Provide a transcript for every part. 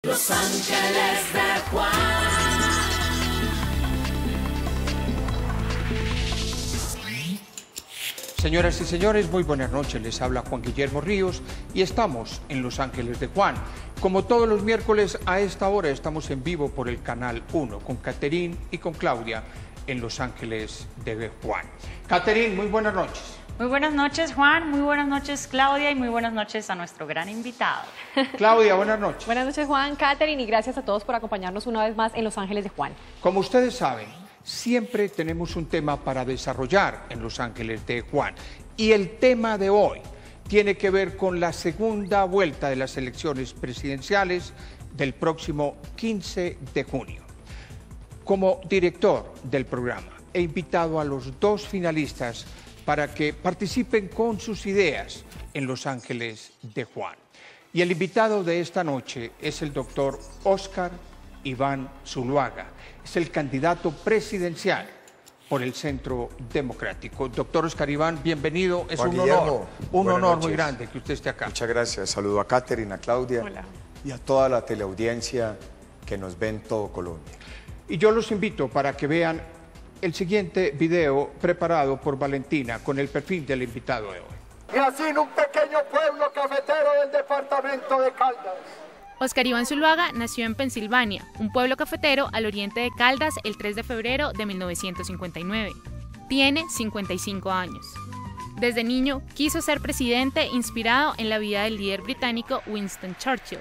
Los Ángeles de Juan. Señoras y señores, muy buenas noches. Les habla Juan Guillermo Ríos y estamos en Los Ángeles de Juan. Como todos los miércoles a esta hora estamos en vivo por el Canal 1 con Catherine y con Claudia en Los Ángeles de Juan. Catherine, muy buenas noches. Muy buenas noches, Juan, muy buenas noches, Claudia, y muy buenas noches a nuestro gran invitado. Claudia, buenas noches. Buenas noches, Juan, Catherine, y gracias a todos por acompañarnos una vez más en Los Ángeles de Juan. Como ustedes saben, siempre tenemos un tema para desarrollar en Los Ángeles de Juan. Y el tema de hoy tiene que ver con la segunda vuelta de las elecciones presidenciales del próximo 15 de junio. Como director del programa, he invitado a los dos finalistas para que participen con sus ideas en Los Ángeles de Juan. Y el invitado de esta noche es el doctor Óscar Iván Zuluaga. Es el candidato presidencial por el Centro Democrático. Doctor Óscar Iván, bienvenido. Es un honor muy grande que usted esté acá. Muchas gracias. Saludo a Catherine, a Claudia. Hola. Y a toda la teleaudiencia que nos ve en todo Colombia. Y yo los invito para que vean el siguiente video preparado por Valentina con el perfil del invitado de hoy. Y así en un pequeño pueblo cafetero del departamento de Caldas. Óscar Iván Zuluaga nació en Pensilvania, un pueblo cafetero al oriente de Caldas, el 3 de febrero de 1959. Tiene 55 años. Desde niño quiso ser presidente inspirado en la vida del líder británico Winston Churchill.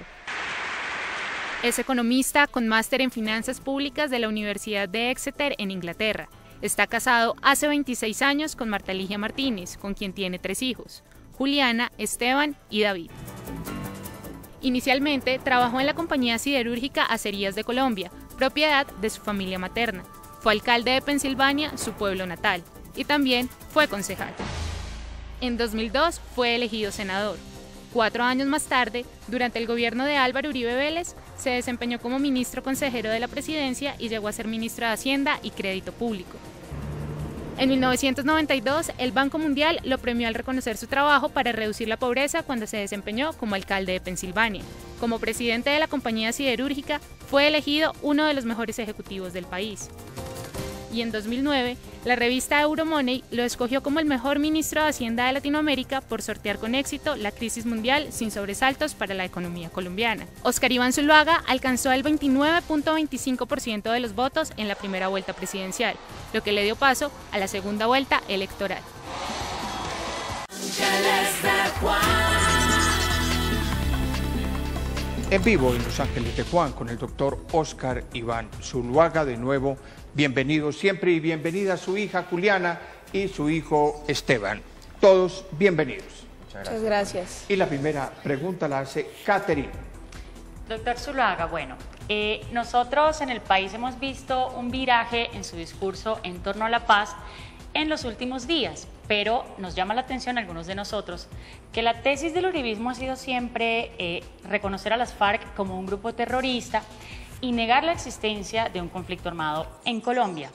Es economista con máster en finanzas públicas de la Universidad de Exeter en Inglaterra. Está casado hace 26 años con Marta Ligia Martínez, con quien tiene 3 hijos, Juliana, Esteban y David. Inicialmente trabajó en la compañía siderúrgica Acerías de Colombia, propiedad de su familia materna. Fue alcalde de Pensilvania, su pueblo natal, y también fue concejal. En 2002 fue elegido senador. 4 años más tarde, durante el gobierno de Álvaro Uribe Vélez, se desempeñó como ministro consejero de la presidencia y llegó a ser ministro de Hacienda y Crédito Público. En 1992, el Banco Mundial lo premió al reconocer su trabajo para reducir la pobreza cuando se desempeñó como alcalde de Pensilvania. Como presidente de la compañía siderúrgica, fue elegido uno de los mejores ejecutivos del país. Y en 2009, la revista Euromoney lo escogió como el mejor ministro de Hacienda de Latinoamérica por sortear con éxito la crisis mundial sin sobresaltos para la economía colombiana. Óscar Iván Zuluaga alcanzó el 29.25% de los votos en la primera vuelta presidencial, lo que le dio paso a la segunda vuelta electoral. En vivo en Los Ángeles de Juan con el doctor Óscar Iván Zuluaga. De nuevo, bienvenido siempre y bienvenida a su hija Juliana y su hijo Esteban. Todos bienvenidos. Muchas gracias. Y la primera pregunta la hace Catherine. Doctor Zuluaga, bueno, nosotros en el país hemos visto un viraje en su discurso en torno a la paz en los últimos días, pero nos llama la atención a algunos de nosotros que la tesis del uribismo ha sido siempre reconocer a las FARC como un grupo terrorista y negar la existencia de un conflicto armado en Colombia.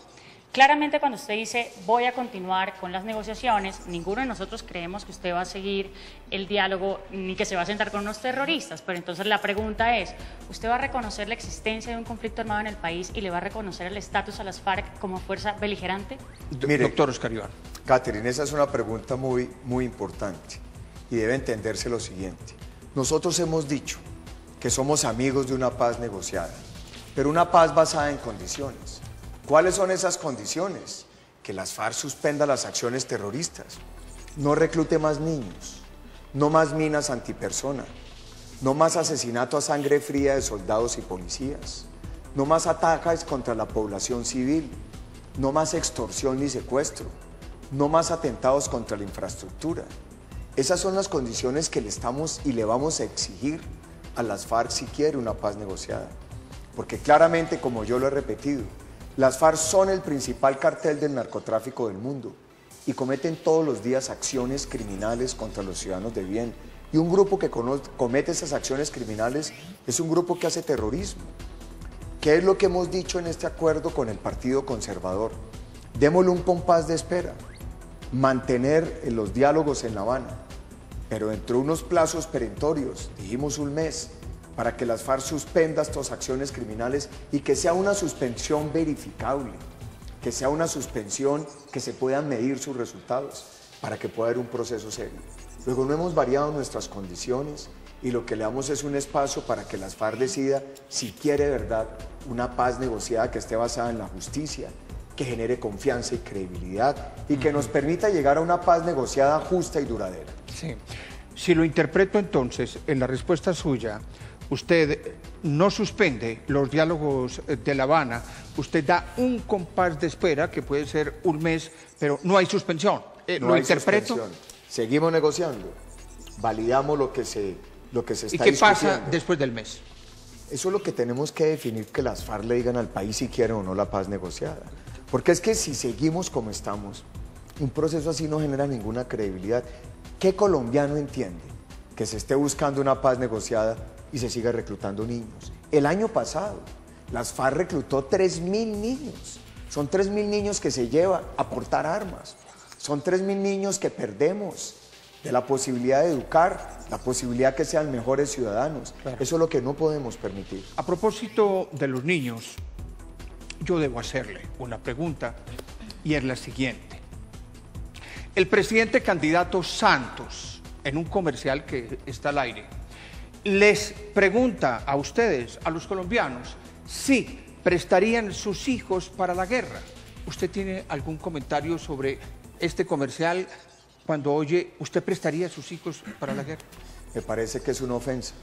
Claramente cuando usted dice voy a continuar con las negociaciones, ninguno de nosotros creemos que usted va a seguir el diálogo ni que se va a sentar con unos terroristas, pero entonces la pregunta es, ¿usted va a reconocer la existencia de un conflicto armado en el país y le va a reconocer el estatus a las FARC como fuerza beligerante? Mire, doctor Óscar Iván. Catherine, esa es una pregunta muy importante y debe entenderse lo siguiente. Nosotros hemos dicho que somos amigos de una paz negociada, pero una paz basada en condiciones. ¿Cuáles son esas condiciones? Que las FARC suspenda las acciones terroristas, no reclute más niños, no más minas antipersona, no más asesinato a sangre fría de soldados y policías, no más ataques contra la población civil, no más extorsión ni secuestro, no más atentados contra la infraestructura. Esas son las condiciones que le estamos y le vamos a exigir a las FARC si quiere una paz negociada. Porque claramente, como yo lo he repetido, las FARC son el principal cartel del narcotráfico del mundo y cometen todos los días acciones criminales contra los ciudadanos de bien. Y un grupo que comete esas acciones criminales es un grupo que hace terrorismo. ¿Qué es lo que hemos dicho en este acuerdo con el Partido Conservador? Démosle un compás de espera, mantener los diálogos en La Habana, pero dentro de unos plazos perentorios, dijimos un mes, para que las FARC suspenda estas acciones criminales y que sea una suspensión verificable, que sea una suspensión que se puedan medir sus resultados, para que pueda haber un proceso serio. Luego no hemos variado nuestras condiciones y lo que le damos es un espacio para que las FARC decida si quiere de verdad una paz negociada que esté basada en la justicia, que genere confianza y credibilidad y que nos permita llegar a una paz negociada justa y duradera. Sí. Si lo interpreto entonces, en la respuesta suya, usted no suspende los diálogos de La Habana, usted da un compás de espera, que puede ser un mes, pero no hay suspensión. No ¿Lo hay interpreto? suspensión. Seguimos negociando, validamos lo que se está ¿Y qué pasa discutiendo. después del mes? Eso es lo que tenemos que definir, que las FARC le digan al país si quieren o no la paz negociada. Porque es que si seguimos como estamos, un proceso así no genera ninguna credibilidad. ¿Qué colombiano entiende que se esté buscando una paz negociada y se siga reclutando niños? El año pasado, las FARC reclutó 3.000 niños. Son 3.000 niños que se llevan a portar armas. Son 3.000 niños que perdemos de la posibilidad de educar, la posibilidad que sean mejores ciudadanos. Claro. Eso es lo que no podemos permitir. A propósito de los niños, yo debo hacerle una pregunta y es la siguiente. El presidente candidato Santos, en un comercial que está al aire, les pregunta a ustedes, a los colombianos, si prestarían sus hijos para la guerra. ¿Usted tiene algún comentario sobre este comercial cuando oye, ¿usted prestaría sus hijos para la guerra? Me parece que es una ofensa.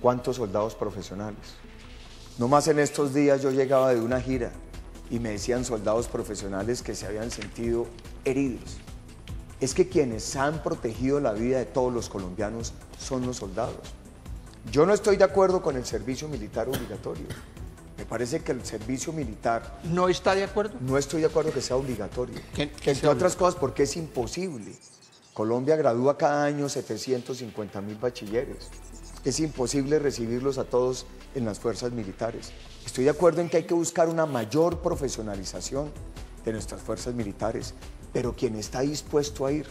¿Cuántos soldados profesionales? No más en estos días yo llegaba de una gira y me decían soldados profesionales que se habían sentido heridos. Es que quienes han protegido la vida de todos los colombianos son los soldados. Yo no estoy de acuerdo con el servicio militar obligatorio. Me parece que el servicio militar... ¿No está de acuerdo? No estoy de acuerdo que sea obligatorio. ¿Qué Entre sea otras cosas porque es imposible. Colombia gradúa cada año 750.000 bachilleres. Es imposible recibirlos a todos en las fuerzas militares. Estoy de acuerdo en que hay que buscar una mayor profesionalización de nuestras fuerzas militares, pero quien está dispuesto a ir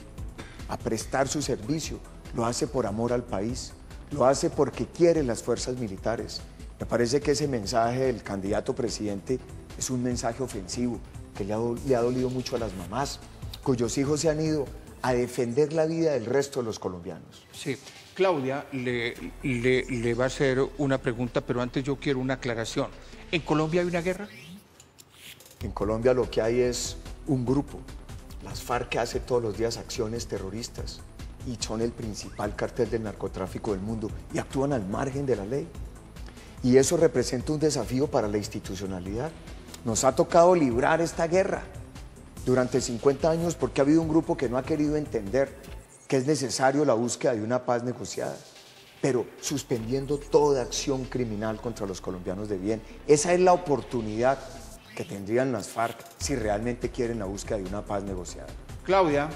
a prestar su servicio lo hace por amor al país, lo hace porque quiere las fuerzas militares. Me parece que ese mensaje del candidato presidente es un mensaje ofensivo que le ha dolido mucho a las mamás, cuyos hijos se han ido a defender la vida del resto de los colombianos. Sí. Claudia le va a hacer una pregunta, pero antes yo quiero una aclaración. ¿En Colombia hay una guerra? En Colombia lo que hay es un grupo, las FARC, que hace todos los días acciones terroristas y son el principal cartel del narcotráfico del mundo y actúan al margen de la ley. Y eso representa un desafío para la institucionalidad. Nos ha tocado librar esta guerra durante 50 años porque ha habido un grupo que no ha querido entender que es necesario la búsqueda de una paz negociada, pero suspendiendo toda acción criminal contra los colombianos de bien. Esa es la oportunidad que tendrían las FARC si realmente quieren la búsqueda de una paz negociada. Claudia.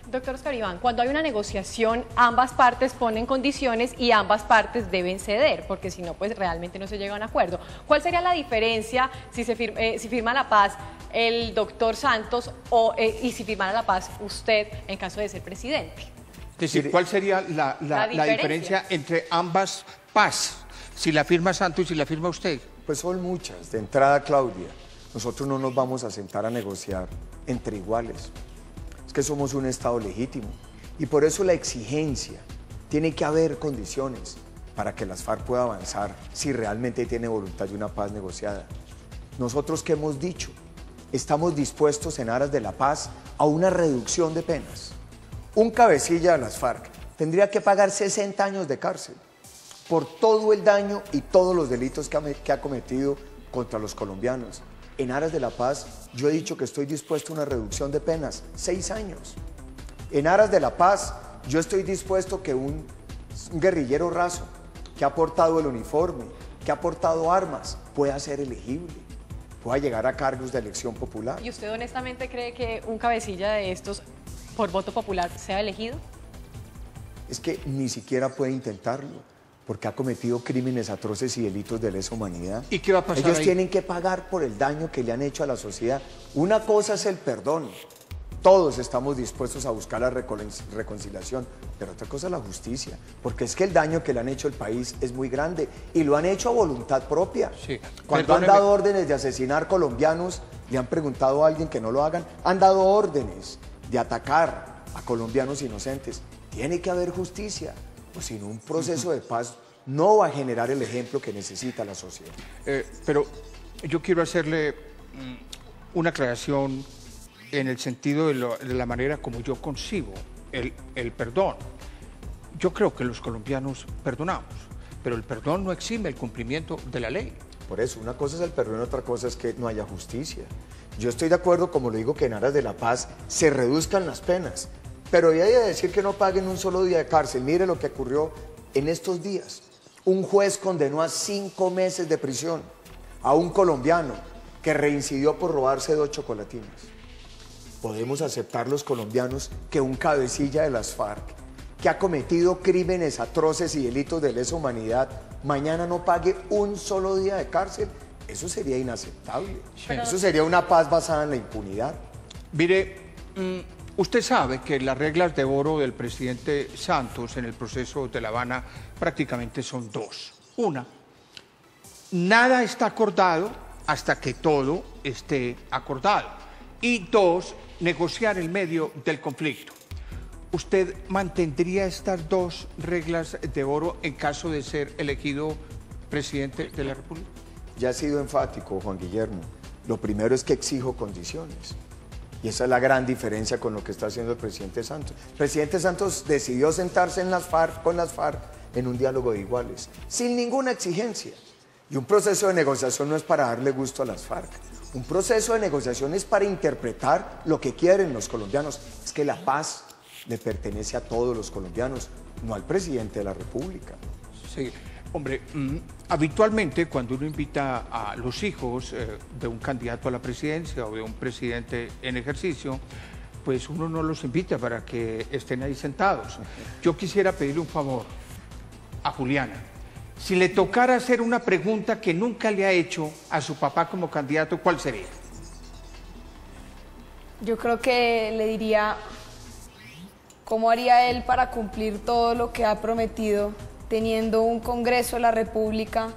Doctor Oscar Iván, cuando hay una negociación, ambas partes ponen condiciones y ambas partes deben ceder, porque si no, pues realmente no se llega a un acuerdo. ¿Cuál sería la diferencia si firma la paz el doctor Santos y si firmara la paz usted en caso de ser presidente? Es decir, ¿cuál sería la diferencia entre ambas paz? Si la firma Santos y si la firma usted. Pues son muchas. De entrada, Claudia, nosotros no nos vamos a sentar a negociar entre iguales. Es que somos un Estado legítimo y por eso la exigencia, tiene que haber condiciones para que las FARC pueda avanzar si realmente tiene voluntad de una paz negociada. Nosotros, ¿qué hemos dicho? Estamos dispuestos en aras de la paz a una reducción de penas. Un cabecilla de las FARC tendría que pagar 60 años de cárcel por todo el daño y todos los delitos que ha cometido contra los colombianos. En aras de la paz, yo he dicho que estoy dispuesto a una reducción de penas, 6 años. En aras de la paz, yo estoy dispuesto que un guerrillero raso que ha portado el uniforme, que ha portado armas, pueda ser elegible, pueda llegar a cargos de elección popular. ¿Y usted honestamente cree que un cabecilla de estos, por voto popular, sea elegido? Es que ni siquiera puede intentarlo, porque ha cometido crímenes atroces y delitos de lesa humanidad. ¿Y qué va a pasar Ellos ahí? tienen que pagar por el daño que le han hecho a la sociedad. Una cosa es el perdón Todos estamos dispuestos a buscar la reconciliación, pero otra cosa es la justicia, porque es que el daño que le han hecho al país es muy grande y lo han hecho a voluntad propia. Sí. Cuando han dado órdenes de asesinar colombianos, le han preguntado a alguien que no lo hagan, han dado órdenes de atacar a colombianos inocentes. Tiene que haber justicia, o si no, un proceso de paz no va a generar el ejemplo que necesita la sociedad. Pero yo quiero hacerle una aclaración en el sentido de la manera como yo concibo el perdón. Yo creo que los colombianos perdonamos, pero el perdón no exime el cumplimiento de la ley. Por eso, una cosa es el perdón, otra cosa es que no haya justicia. Yo estoy de acuerdo, como lo digo, que en aras de la paz se reduzcan las penas, pero ya hay de decir que no paguen un solo día de cárcel. Mire lo que ocurrió en estos días. Un juez condenó a 5 meses de prisión a un colombiano que reincidió por robarse 2 chocolatinas. ¿Podemos aceptar los colombianos que un cabecilla de las FARC, que ha cometido crímenes atroces y delitos de lesa humanidad, mañana no pague un solo día de cárcel? Eso sería inaceptable. Eso sería una paz basada en la impunidad. Mire, usted sabe que las reglas de oro del presidente Santos en el proceso de La Habana prácticamente son 2. Una, nada está acordado hasta que todo esté acordado. Y 2, negociar en medio del conflicto. ¿Usted mantendría estas 2 reglas de oro en caso de ser elegido presidente de la República? Ya he sido enfático, Juan Guillermo. Lo primero es que exijo condiciones. Y esa es la gran diferencia con lo que está haciendo el presidente Santos. El presidente Santos decidió sentarse con las FARC en un diálogo de iguales, sin ninguna exigencia. Y un proceso de negociación no es para darle gusto a las FARC. Un proceso de negociación es para interpretar lo que quieren los colombianos. Es que la paz le pertenece a todos los colombianos, no al presidente de la República. Sí, hombre, habitualmente cuando uno invita a los hijos de un candidato a la presidencia o de un presidente en ejercicio, pues uno no los invita para que estén ahí sentados. Yo quisiera pedirle un favor a Juliana. Si le tocara hacer una pregunta que nunca le ha hecho a su papá como candidato, ¿cuál sería? Yo creo que le diría cómo haría él para cumplir todo lo que ha prometido, teniendo un Congreso de la República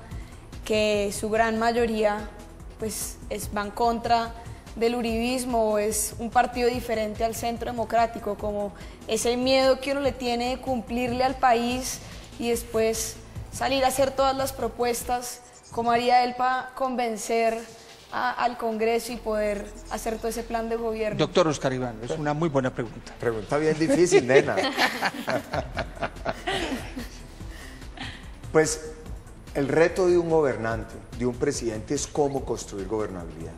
que su gran mayoría pues, va en contra del uribismo, o es un partido diferente al Centro Democrático, como ese miedo que uno le tiene de cumplirle al país y después salir a hacer todas las propuestas. ¿Cómo haría él para convencer al Congreso y poder hacer todo ese plan de gobierno? Doctor Oscar Iván, es una muy buena pregunta. Pregunta bien difícil, nena. Pues el reto de un gobernante, de un presidente, es cómo construir gobernabilidad.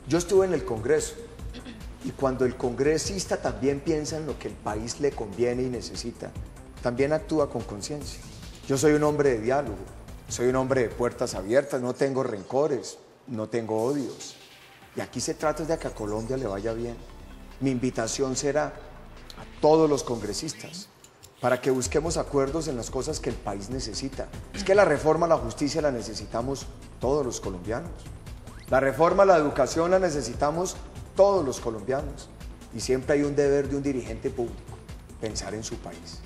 Yo estuve en el Congreso y cuando el congresista también piensa en lo que el país le conviene y necesita, también actúa con conciencia. Yo soy un hombre de diálogo, soy un hombre de puertas abiertas, no tengo rencores, no tengo odios. Y aquí se trata de que a Colombia le vaya bien. Mi invitación será a todos los congresistas para que busquemos acuerdos en las cosas que el país necesita. Es que la reforma a la justicia la necesitamos todos los colombianos. La reforma a la educación la necesitamos todos los colombianos. Y siempre hay un deber de un dirigente público, pensar en su país.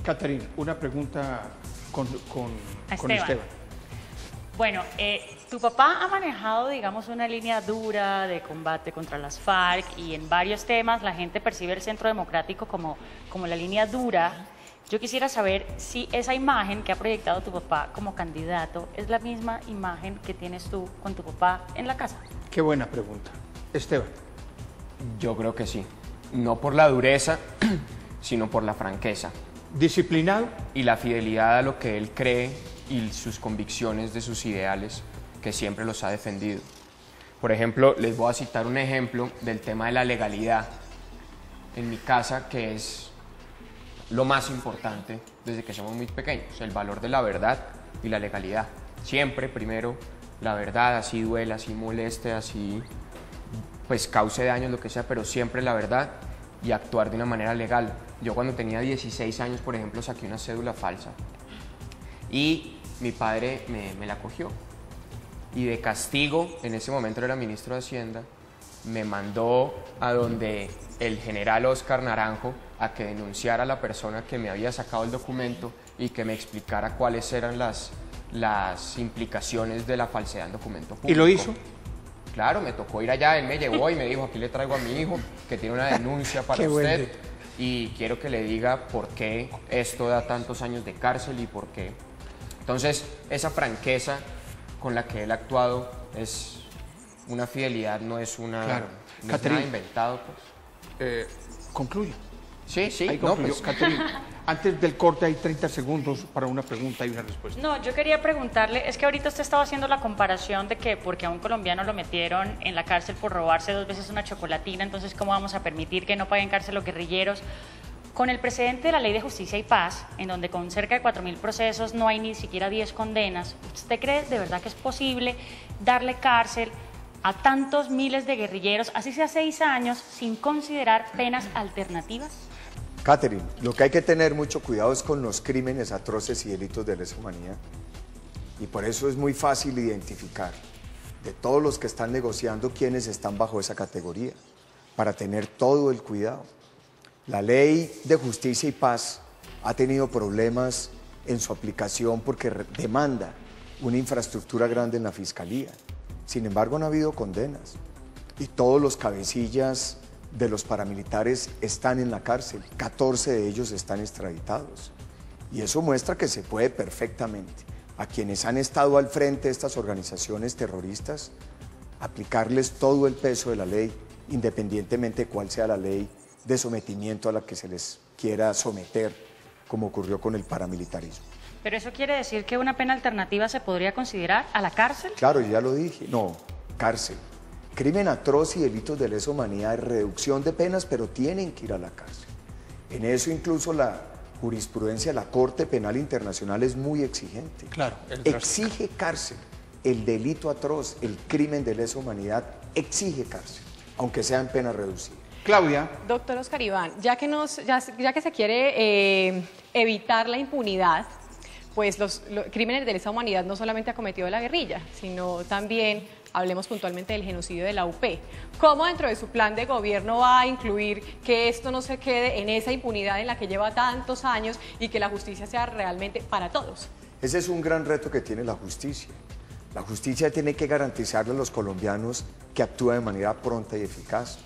Catarina, una pregunta con Esteban. Bueno, tu papá ha manejado, digamos, una línea dura de combate contra las FARC y en varios temas la gente percibe el Centro Democrático como la línea dura. Yo quisiera saber si esa imagen que ha proyectado tu papá como candidato es la misma imagen que tienes tú con tu papá en la casa. Qué buena pregunta. Esteban. Yo creo que sí. No por la dureza, sino por la franqueza. ¿Disciplinado? Y la fidelidad a lo que él cree y sus convicciones de sus ideales, que siempre los ha defendido. Por ejemplo, les voy a citar un ejemplo del tema de la legalidad en mi casa, que es lo más importante desde que somos muy pequeños, el valor de la verdad y la legalidad. Siempre primero la verdad, así duela, así moleste, así pues cause daños, lo que sea, pero siempre la verdad y actuar de una manera legal. Yo cuando tenía 16 años, por ejemplo, saqué una cédula falsa y mi padre me la cogió. Y de castigo, en ese momento era ministro de Hacienda, me mandó a donde el general Oscar Naranjo a que denunciara a la persona que me había sacado el documento y que me explicara cuáles eran las implicaciones de la falsedad en documento público. ¿Y lo hizo? Claro, me tocó ir allá, él me llevó y me dijo, aquí le traigo a mi hijo que tiene una denuncia para Qué usted bueno. y quiero que le diga por qué esto da tantos años de cárcel y por qué. Entonces, esa franqueza con la que él ha actuado es una fidelidad, no es una Claro. no es Caterina. nada inventado, pues. Concluye. Sí, sí, Ahí no, concluyó. pues, Caterina, antes del corte hay 30 segundos para una pregunta y una respuesta. No, yo quería preguntarle, es que ahorita usted estaba haciendo la comparación de que porque a un colombiano lo metieron en la cárcel por robarse 2 veces una chocolatina, entonces ¿cómo vamos a permitir que no paguen cárcel los guerrilleros? Con el precedente de la Ley de Justicia y Paz, en donde con cerca de 4.000 procesos no hay ni siquiera 10 condenas, ¿usted cree de verdad que es posible darle cárcel a tantos miles de guerrilleros, así sea 6 años, sin considerar penas alternativas? Catherine, lo que hay que tener mucho cuidado es con los crímenes atroces y delitos de lesa humanidad. Y por eso es muy fácil identificar de todos los que están negociando quiénes están bajo esa categoría, para tener todo el cuidado. La Ley de Justicia y Paz ha tenido problemas en su aplicación porque demanda una infraestructura grande en la Fiscalía. Sin embargo, no ha habido condenas y todos los cabecillas de los paramilitares están en la cárcel, 14 de ellos están extraditados. Y eso muestra que se puede perfectamente a quienes han estado al frente de estas organizaciones terroristas aplicarles todo el peso de la ley, independientemente de cuál sea la ley de sometimiento a la que se les quiera someter, como ocurrió con el paramilitarismo. ¿Pero eso quiere decir que una pena alternativa se podría considerar a la cárcel? Claro, ya lo dije, no, cárcel. Crimen atroz y delitos de lesa humanidad, reducción de penas, pero tienen que ir a la cárcel. En eso incluso la jurisprudencia de la Corte Penal Internacional es muy exigente. Claro, exige cárcel. El delito atroz, el crimen de lesa humanidad, exige cárcel, aunque sea en pena reducida. Claudia. Doctor Oscar Iván, ya que se quiere evitar la impunidad, pues los crímenes de lesa humanidad no solamente ha cometido la guerrilla, sino también, hablemos puntualmente del genocidio de la UP. ¿Cómo dentro de su plan de gobierno va a incluir que esto no se quede en esa impunidad en la que lleva tantos años y que la justicia sea realmente para todos? Ese es un gran reto que tiene la justicia. La justicia tiene que garantizarle a los colombianos que actúa de manera pronta y eficaz,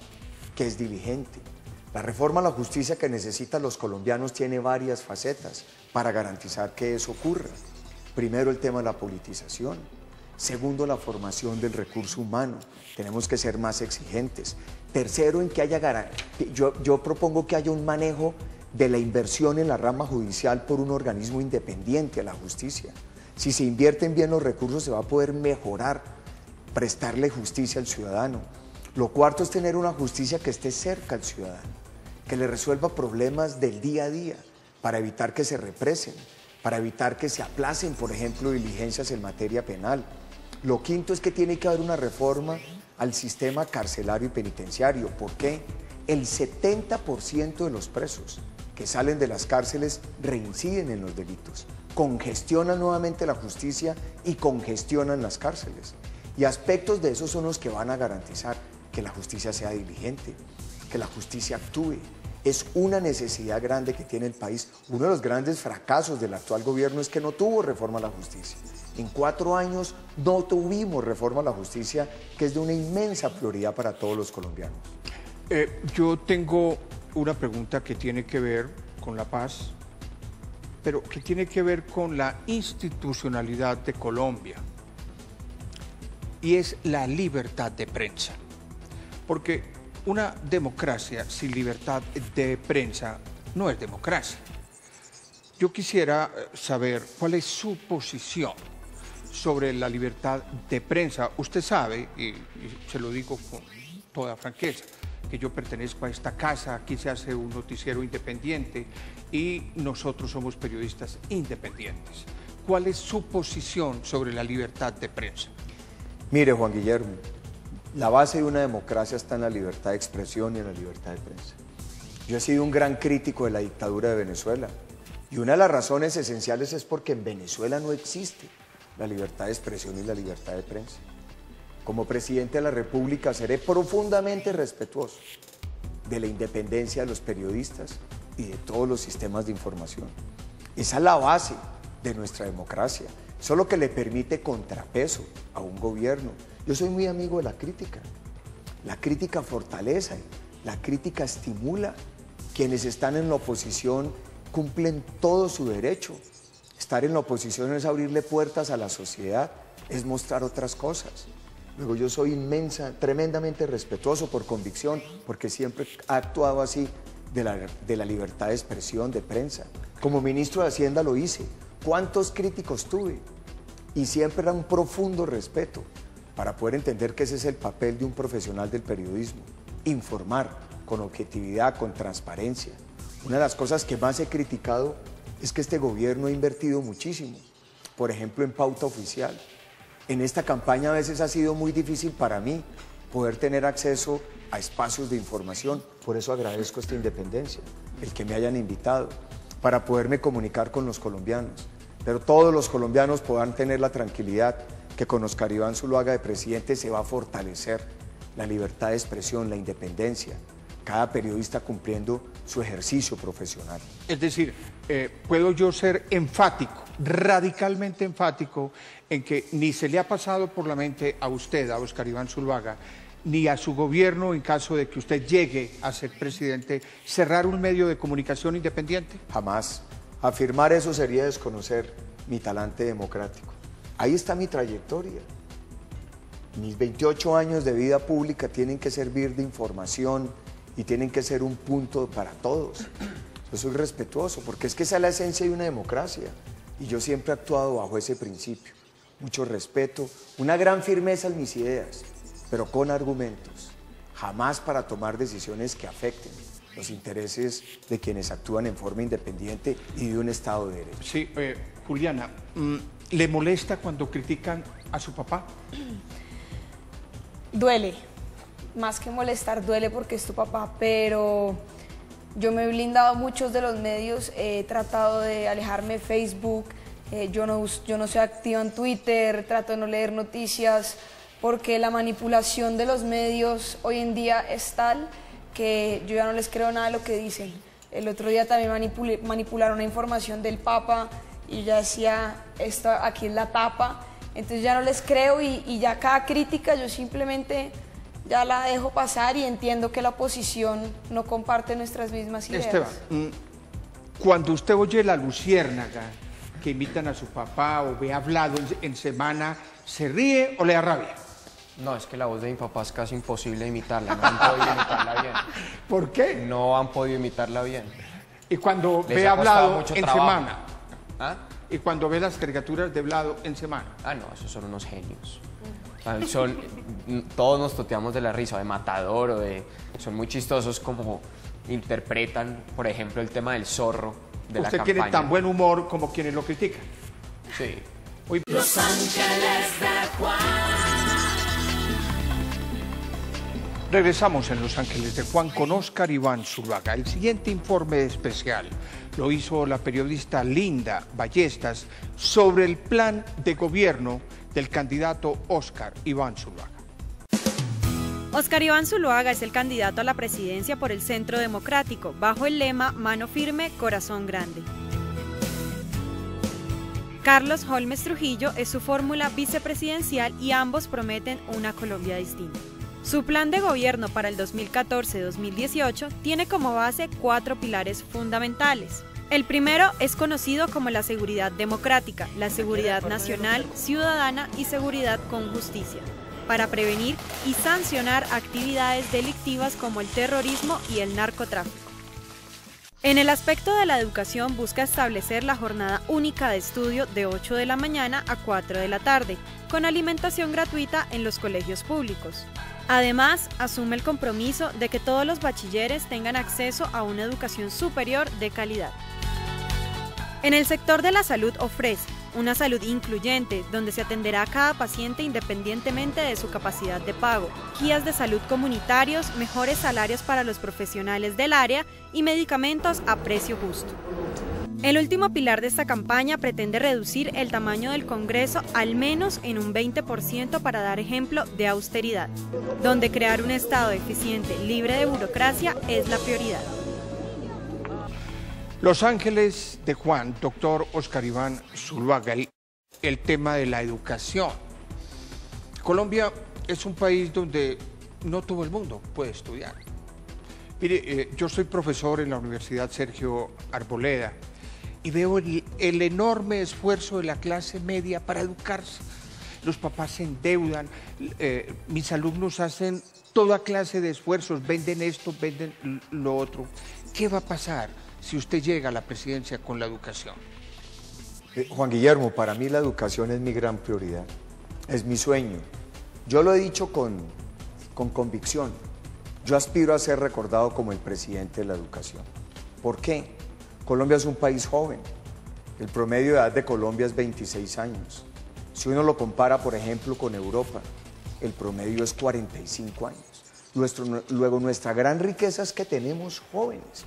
que es diligente. La reforma a la justicia que necesitan los colombianos tiene varias facetas para garantizar que eso ocurra. Primero, el tema de la politización. Segundo, la formación del recurso humano. Tenemos que ser más exigentes. Tercero, en que haya yo propongo que haya un manejo de la inversión en la rama judicial por un organismo independiente a la justicia. Si se invierten bien los recursos, se va a poder mejorar, prestarle justicia al ciudadano. Lo cuarto es tener una justicia que esté cerca al ciudadano, que le resuelva problemas del día a día, para evitar que se represen, para evitar que se aplacen, por ejemplo, diligencias en materia penal. Lo quinto es que tiene que haber una reforma al sistema carcelario y penitenciario. ¿Por qué? El 70% de los presos que salen de las cárceles reinciden en los delitos, congestionan nuevamente la justicia y congestionan las cárceles. Y aspectos de esos son los que van a garantizar que la justicia sea diligente, que la justicia actúe. Es una necesidad grande que tiene el país. Uno de los grandes fracasos del actual gobierno es que no tuvo reforma a la justicia. En 4 años no tuvimos reforma a la justicia, que es de una inmensa prioridad para todos los colombianos. Yo tengo una pregunta que tiene que ver con la paz, pero que tiene que ver con la institucionalidad de Colombia, y es la libertad de prensa. Porque una democracia sin libertad de prensa no es democracia. Yo quisiera saber cuál es su posición sobre la libertad de prensa. Usted sabe, y se lo digo con toda franqueza, que yo pertenezco a esta casa, aquí se hace un noticiero independiente y nosotros somos periodistas independientes. ¿Cuál es su posición sobre la libertad de prensa? Mire, Juan Guillermo, la base de una democracia está en la libertad de expresión y en la libertad de prensa. Yo he sido un gran crítico de la dictadura de Venezuela y una de las razones esenciales es porque en Venezuela no existe la libertad de expresión y la libertad de prensa. como presidente de la República seré profundamente respetuoso de la independencia de los periodistas y de todos los sistemas de información. Esa es la base de nuestra democracia. Eso es lo que le permite contrapeso a un gobierno. Yo soy muy amigo de la crítica. La crítica fortalece, la crítica estimula. Quienes están en la oposición cumplen todo su derecho. Estar en la oposición es abrirle puertas a la sociedad, es mostrar otras cosas. Luego yo soy tremendamente respetuoso por convicción, porque siempre he actuado así de la libertad de expresión, de prensa. Como ministro de Hacienda lo hice. ¿Cuántos críticos tuve? Y siempre era un profundo respeto para poder entender que ese es el papel de un profesional del periodismo. Informar con objetividad, con transparencia. Una de las cosas que más he criticado es que este gobierno ha invertido muchísimo, por ejemplo en pauta oficial. En esta campaña a veces ha sido muy difícil para mí poder tener acceso a espacios de información, por eso agradezco esta independencia, el que me hayan invitado, para poderme comunicar con los colombianos. Pero todos los colombianos puedan tener la tranquilidad que con Óscar Iván Zuluaga de presidente se va a fortalecer la libertad de expresión, la independencia, cada periodista cumpliendo su ejercicio profesional. Es decir, puedo yo ser enfático, radicalmente enfático, en que ni se le ha pasado por la mente a usted, a Óscar Iván Zuluaga, ni a su gobierno, en caso de que usted llegue a ser presidente, cerrar un medio de comunicación independiente. Jamás. Afirmar eso sería desconocer mi talante democrático. Ahí está mi trayectoria. Mis 28 años de vida pública tienen que servir de información y tienen que ser un punto para todos. Yo soy respetuoso, porque es que esa es la esencia de una democracia. Y yo siempre he actuado bajo ese principio. Mucho respeto, una gran firmeza en mis ideas, pero con argumentos. Jamás para tomar decisiones que afecten los intereses de quienes actúan en forma independiente y de un Estado de Derecho. Sí, Juliana, ¿le molesta cuando critican a su papá? Duele, más que molestar, duele porque es tu papá, pero yo me he blindado muchos de los medios, he tratado de alejarme de Facebook, yo no soy activa en Twitter, trato de no leer noticias, porque la manipulación de los medios hoy en día es tal que yo ya no les creo nada de lo que dicen. El otro día también manipularon una información del Papa y ya decía, esto aquí es la tapa, entonces ya no les creo y ya cada crítica yo simplemente ya la dejo pasar y entiendo que la oposición no comparte nuestras mismas ideas. Esteban, cuando usted oye La Luciérnaga, que imitan a su papá o ve hablado en semana, ¿se ríe o le da rabia? No, es que la voz de mi papá es casi imposible imitarla, no han podido imitarla bien. ¿Por qué? No han podido imitarla bien. Y cuando Les ve ha costado hablado mucho en trabajo. semana, ¿Ah? y cuando ve las caricaturas de Blado en semana. Ah, no, esos son unos genios. Todos nos toteamos de la risa, de Matador, son muy chistosos como interpretan, por ejemplo, el tema del zorro de la Usted campaña. tiene tan buen humor como quienes lo critican. Sí. Los Ángeles de Juan. Regresamos en Los Ángeles de Juan con Óscar Iván Zuluaga. El siguiente informe especial lo hizo la periodista Linda Ballestas sobre el plan de gobierno del candidato Óscar Iván Zuluaga. Óscar Iván Zuluaga es el candidato a la presidencia por el Centro Democrático, bajo el lema Mano firme, corazón grande. Carlos Holmes Trujillo es su fórmula vicepresidencial y ambos prometen una Colombia distinta. Su plan de gobierno para el 2014-2018 tiene como base 4 pilares fundamentales. El primero es conocido como la seguridad democrática, la seguridad nacional, ciudadana y seguridad con justicia, para prevenir y sancionar actividades delictivas como el terrorismo y el narcotráfico. En el aspecto de la educación busca establecer la jornada única de estudio de 8 de la mañana a 4 de la tarde, con alimentación gratuita en los colegios públicos. Además, asume el compromiso de que todos los bachilleres tengan acceso a una educación superior de calidad. En el sector de la salud ofrece una salud incluyente, donde se atenderá a cada paciente independientemente de su capacidad de pago, guías de salud comunitarios, mejores salarios para los profesionales del área y medicamentos a precio justo. El último pilar de esta campaña pretende reducir el tamaño del Congreso al menos en un 20% para dar ejemplo de austeridad, donde crear un Estado eficiente, libre de burocracia, es la prioridad. Los Ángeles de Juan, doctor Oscar Iván Zuluaga, el tema de la educación. Colombia es un país donde no todo el mundo puede estudiar. Mire, yo soy profesor en la Universidad Sergio Arboleda y veo el enorme esfuerzo de la clase media para educarse. Los papás se endeudan, mis alumnos hacen toda clase de esfuerzos, venden esto, venden lo otro. ¿Qué va a pasar si usted llega a la presidencia con la educación? Juan Guillermo, para mí la educación es mi gran prioridad, es mi sueño. Yo lo he dicho con convicción. Yo aspiro a ser recordado como el presidente de la educación. ¿Por qué? Colombia es un país joven. El promedio de edad de Colombia es 26 años. Si uno lo compara, por ejemplo, con Europa, el promedio es 45 años. Luego, nuestra gran riqueza es que tenemos jóvenes,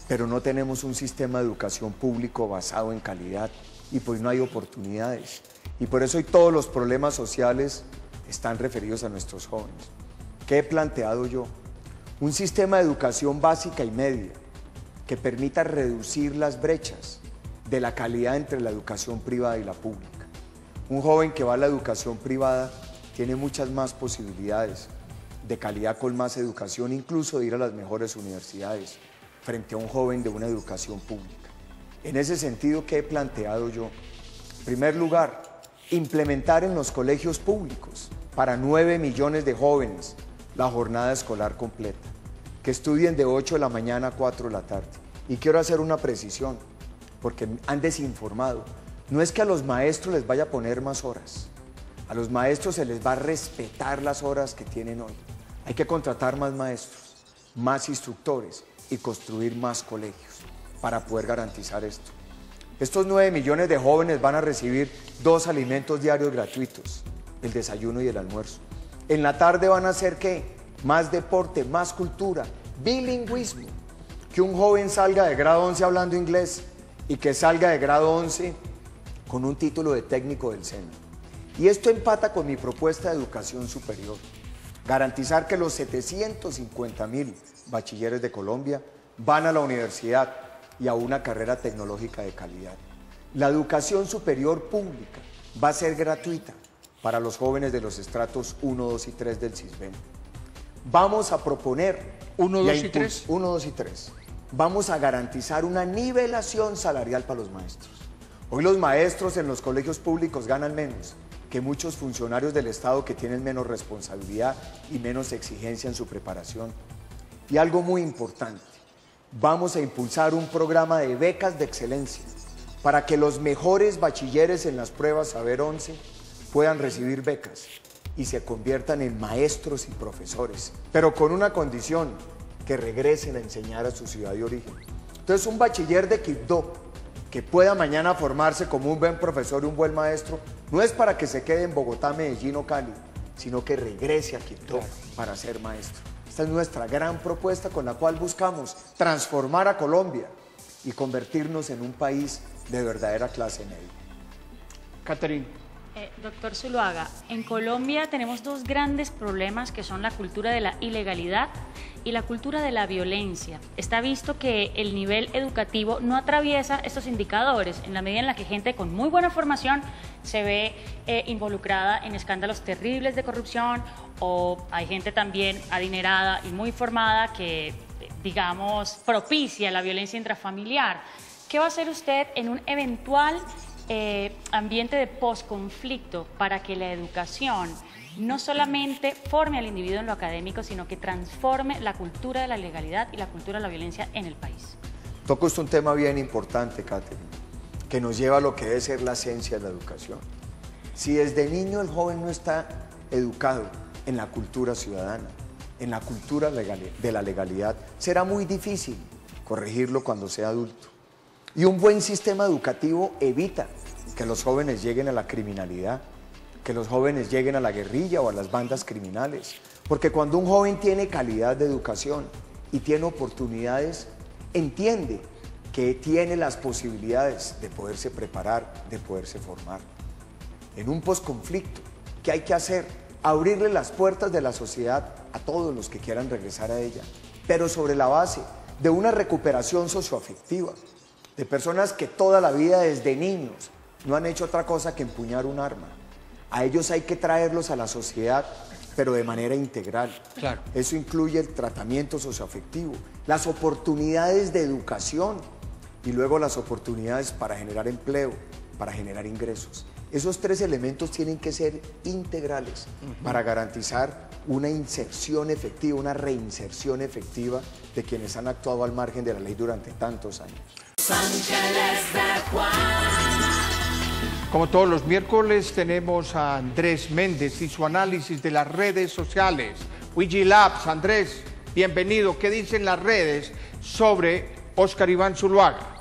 pero no tenemos un sistema de educación público basado en calidad y pues no hay oportunidades. Y por eso hoy todos los problemas sociales están referidos a nuestros jóvenes. ¿Qué he planteado yo? Un sistema de educación básica y media que permita reducir las brechas de la calidad entre la educación privada y la pública. Un joven que va a la educación privada tiene muchas más posibilidades de calidad con más educación, incluso de ir a las mejores universidades, frente a un joven de una educación pública. En ese sentido, ¿qué he planteado yo? En primer lugar, implementar en los colegios públicos para 9 millones de jóvenes la jornada escolar completa, que estudien de 8 de la mañana a 4 de la tarde. Y quiero hacer una precisión, porque han desinformado. No es que a los maestros les vaya a poner más horas, a los maestros se les va a respetar las horas que tienen hoy. Hay que contratar más maestros, más instructores y construir más colegios para poder garantizar esto. Estos 9 millones de jóvenes van a recibir 2 alimentos diarios gratuitos, el desayuno y el almuerzo. En la tarde van a hacer ¿qué? Más deporte, más cultura, bilingüismo. Que un joven salga de grado 11 hablando inglés y que salga de grado 11 con un título de técnico del SENA. Y esto empata con mi propuesta de educación superior. Garantizar que los 750.000 bachilleres de Colombia van a la universidad y a una carrera tecnológica de calidad. La educación superior pública va a ser gratuita para los jóvenes de los estratos 1, 2 y 3 del CISBEN. Vamos a proponer 1, 2 y 3. 1, 2 y 3. Vamos a garantizar una nivelación salarial para los maestros. Hoy los maestros en los colegios públicos ganan menos que muchos funcionarios del Estado que tienen menos responsabilidad y menos exigencia en su preparación. Y algo muy importante, vamos a impulsar un programa de becas de excelencia para que los mejores bachilleres en las pruebas Saber 11 puedan recibir becas y se conviertan en maestros y profesores, pero con una condición, que regresen a enseñar a su ciudad de origen. Entonces, un bachiller de Quibdó que pueda mañana formarse como un buen profesor y un buen maestro, no es para que se quede en Bogotá, Medellín o Cali, sino que regrese a Quibdó para ser maestro. Esta es nuestra gran propuesta con la cual buscamos transformar a Colombia y convertirnos en un país de verdadera clase media. Catherine. Doctor Zuluaga, en Colombia tenemos dos grandes problemas que son la cultura de la ilegalidad y la cultura de la violencia. Está visto que el nivel educativo no atraviesa estos indicadores en la medida en la que gente con muy buena formación se ve involucrada en escándalos terribles de corrupción, o hay gente también adinerada y muy formada que, digamos, propicia la violencia intrafamiliar. ¿Qué va a hacer usted en un eventual ambiente de posconflicto para que la educación no solamente forme al individuo en lo académico, sino que transforme la cultura de la legalidad y la cultura de la violencia en el país? Toca usted un tema bien importante, Catherine, que nos lleva a lo que debe ser la esencia de la educación. Si desde niño el joven no está educado en la cultura ciudadana, en la cultura de la legalidad, será muy difícil corregirlo cuando sea adulto. Y un buen sistema educativo evita que los jóvenes lleguen a la criminalidad, que los jóvenes lleguen a la guerrilla o a las bandas criminales. Porque cuando un joven tiene calidad de educación y tiene oportunidades, entiende que tiene las posibilidades de poderse preparar, de poderse formar. En un posconflicto, ¿qué hay que hacer? Abrirle las puertas de la sociedad a todos los que quieran regresar a ella, pero sobre la base de una recuperación socioafectiva, de personas que toda la vida desde niños no han hecho otra cosa que empuñar un arma. A ellos hay que traerlos a la sociedad, pero de manera integral. Claro. Eso incluye el tratamiento socioafectivo, las oportunidades de educación y luego las oportunidades para generar empleo, para generar ingresos. Esos tres elementos tienen que ser integrales para garantizar una inserción efectiva, una reinserción efectiva de quienes han actuado al margen de la ley durante tantos años. Como todos los miércoles tenemos a Andrés Méndez y su análisis de las redes sociales. Wigilabs, Andrés, bienvenido. ¿Qué dicen las redes sobre Óscar Iván Zuluaga?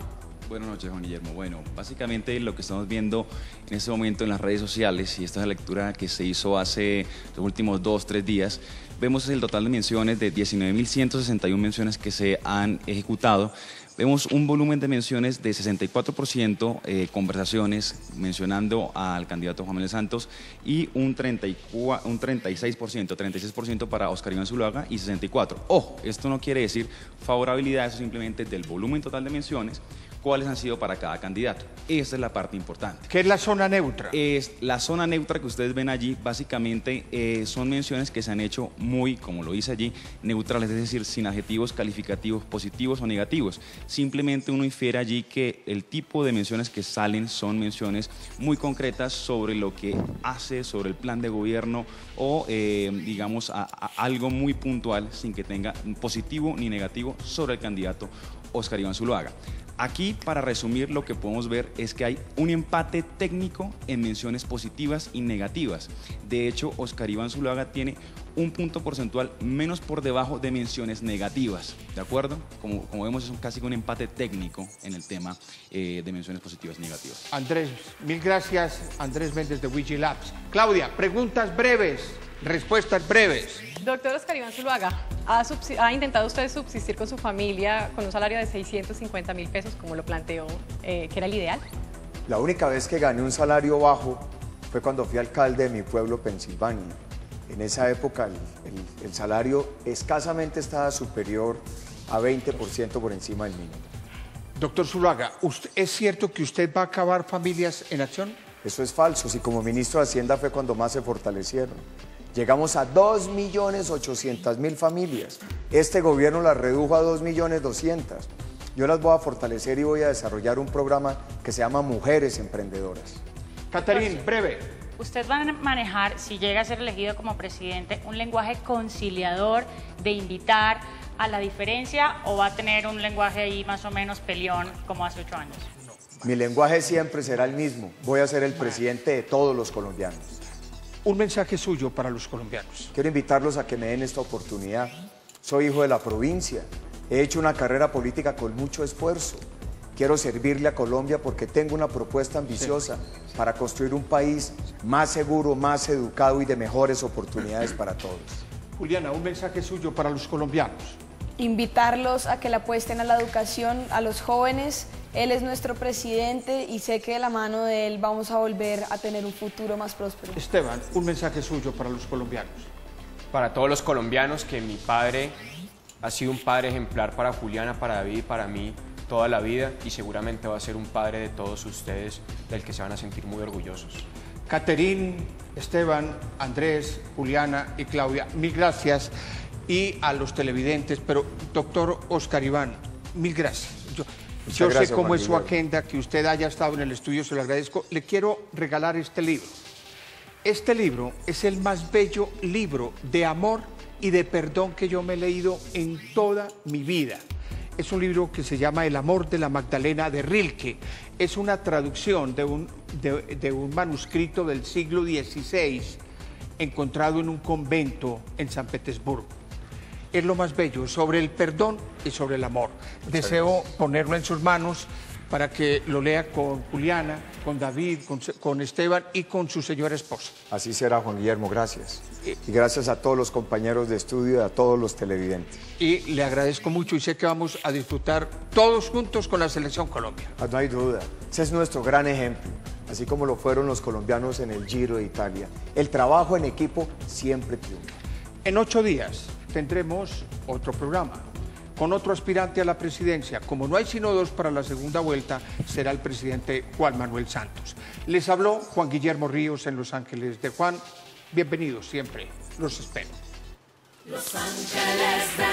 Buenas noches, Juan Guillermo. Bueno, básicamente lo que estamos viendo en este momento en las redes sociales, y esta es la lectura que se hizo hace los últimos 2-3 días, vemos el total de menciones de 19.161 menciones que se han ejecutado. Vemos un volumen de menciones de 64%, conversaciones mencionando al candidato Juan Manuel Santos, y un 36% para Óscar Iván Zuluaga y 64%. Ojo, esto no quiere decir favorabilidad, eso simplemente del volumen total de menciones, cuáles han sido para cada candidato. Esa es la parte importante. ¿Qué es la zona neutra? Es la zona neutra que ustedes ven allí, básicamente son menciones que se han hecho muy, como lo dice allí, neutrales, es decir, sin adjetivos calificativos positivos o negativos. Simplemente uno infiere allí que el tipo de menciones que salen son menciones muy concretas sobre lo que hace, sobre el plan de gobierno o, digamos, a algo muy puntual, sin que tenga positivo ni negativo sobre el candidato Óscar Iván Zuluaga. Aquí, para resumir, lo que podemos ver es que hay un empate técnico en menciones positivas y negativas. De hecho, Óscar Iván Zuluaga tiene un punto porcentual menos por debajo de menciones negativas, ¿de acuerdo? Como vemos, es casi un empate técnico en el tema de menciones positivas y negativas. Andrés, mil gracias. Andrés Méndez de Wigilabs. Claudia, preguntas breves, respuestas breves. Doctor Óscar Iván Zuluaga, ¿ha intentado usted subsistir con su familia con un salario de 650.000 pesos, como lo planteó, que era el ideal? La única vez que gané un salario bajo fue cuando fui alcalde de mi pueblo, Pensilvania. En esa época el salario escasamente estaba superior a 20% por encima del mínimo. Doctor Zuluaga, ¿es cierto que usted va a acabar Familias en Acción? Eso es falso. Si como ministro de Hacienda fue cuando más se fortalecieron. Llegamos a 2.800.000 familias. Este gobierno las redujo a 2.200.000. Yo las voy a fortalecer y voy a desarrollar un programa que se llama Mujeres Emprendedoras. Caterín, breve. ¿Usted va a manejar, si llega a ser elegido como presidente, un lenguaje conciliador de invitar a la diferencia, o va a tener un lenguaje ahí más o menos peleón como hace 8 años? Mi lenguaje siempre será el mismo. Voy a ser el presidente de todos los colombianos. Un mensaje suyo para los colombianos. Quiero invitarlos a que me den esta oportunidad. Soy hijo de la provincia. He hecho una carrera política con mucho esfuerzo. Quiero servirle a Colombia porque tengo una propuesta ambiciosa para construir un país más seguro, más educado y de mejores oportunidades para todos. Juliana, un mensaje suyo para los colombianos. Invitarlos a que le apuesten a la educación, a los jóvenes. Él es nuestro presidente y sé que de la mano de él vamos a volver a tener un futuro más próspero. Esteban, un mensaje suyo para los colombianos. Para todos los colombianos, que mi padre ha sido un padre ejemplar para Juliana, para David y para mí toda la vida, y seguramente va a ser un padre de todos ustedes del que se van a sentir muy orgullosos. Caterín, Esteban, Andrés, Juliana y Claudia, mil gracias. Y a los televidentes, pero doctor Óscar Iván, mil gracias. Yo sé cómo es su agenda, que usted haya estado en el estudio, se lo agradezco. Le quiero regalar este libro. Este libro es el más bello libro de amor y de perdón que yo me he leído en toda mi vida. Es un libro que se llama El amor de la Magdalena, de Rilke. Es una traducción de un manuscrito del siglo XVI encontrado en un convento en San Petersburgo. Es lo más bello sobre el perdón y sobre el amor. Deseo ponerlo en sus manos para que lo lea con Juliana, con David, con Esteban y con su señora esposa. Así será, Juan Guillermo, gracias. Y gracias a todos los compañeros de estudio y a todos los televidentes. Y le agradezco mucho y sé que vamos a disfrutar todos juntos con la Selección Colombia. No hay duda, ese es nuestro gran ejemplo, así como lo fueron los colombianos en el Giro de Italia. El trabajo en equipo siempre triunfa. En 8 días tendremos otro programa con otro aspirante a la presidencia. Como no hay sino 2 para la segunda vuelta, será el presidente Juan Manuel Santos. Les habló Juan Guillermo Ríos en Los Ángeles de Juan. Bienvenidos siempre, los espero. Los Ángeles de